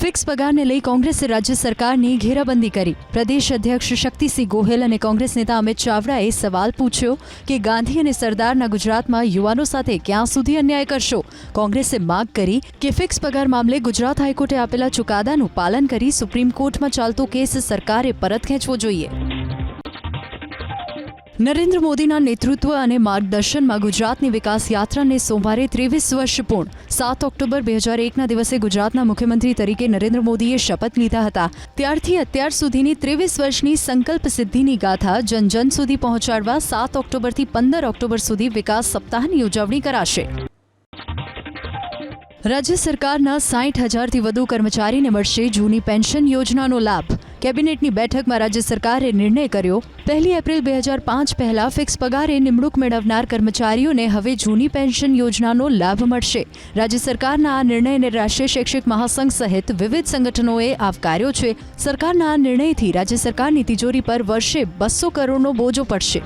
Fix પગારને લઈ કોંગ્રેસે રાજ્ય સરકારની ઘેરાબંધી કરી। પ્રદેશ અધ્યક્ષ શક્તિસિંહ ગોહિલ અને કોંગ્રેસ નેતા અમિત ચાવડાએ સવાલ પૂછ્યો કે ગાંધી અને સરદારના ગુજરાતમાં યુવાનો સાથે ક્યાં સુધી અન્યાય કરશો। કોંગ્રેસે માંગ કરી કે ફિક્સ પગાર મામલે ગુજરાત હાઈકોર્ટે આપેલા ચુકાદાનું પાલન કરી સુપ્રીમ કોર્ટમાં ચાલતો કેસ સરકારે પરત ખેંચવો જોઈએ। નરેન્દ્ર મોદીના નેતૃત્વ અને માર્ગદર્શનમાં ગુજરાતની વિકાસ યાત્રાને સોમવારે 23 વર્ષ પૂર્ણ। 7 ઓક્ટોબર 2001ના દિવસે ગુજરાતના મુખ્યમંત્રી તરીકે નરેન્દ્ર મોદીએ શપથ લીધા હતા। ત્યારથી અત્યાર સુધીની 23 વર્ષની સંકલ્પ સિદ્ધિની ગાથા જન જન સુધી પહોંચાડવા 7 ઓક્ટોબરથી 15 ઓક્ટોબર સુધી વિકાસ સપ્તાહની ઉજવણી કરાશે। રાજ્ય સરકારના 60,000થી વધુ કર્મચારીને મળશે જૂની પેન્શન યોજનાનો લાભ। કેબિનેટની બેઠકમાં રાજ્ય સરકારે નિર્ણય કર્યો, 1 એપ્રિલ 2005 પહેલા ફિક્સ પગારે નિમણૂક મેળવનાર કર્મચારીઓને હવે જૂની પેન્શન યોજનાનો લાભ મળશે। રાજ્ય સરકારના આ નિર્ણયને રાષ્ટ્રીય શૈક્ષિક મહાસંઘ સહિત વિવિધ સંગઠનોએ આવકાર્યો છે। સરકારના આ નિર્ણયથી રાજ્ય સરકારની તિજોરી પર વર્ષે 200 કરોડનો બોજો પડશે।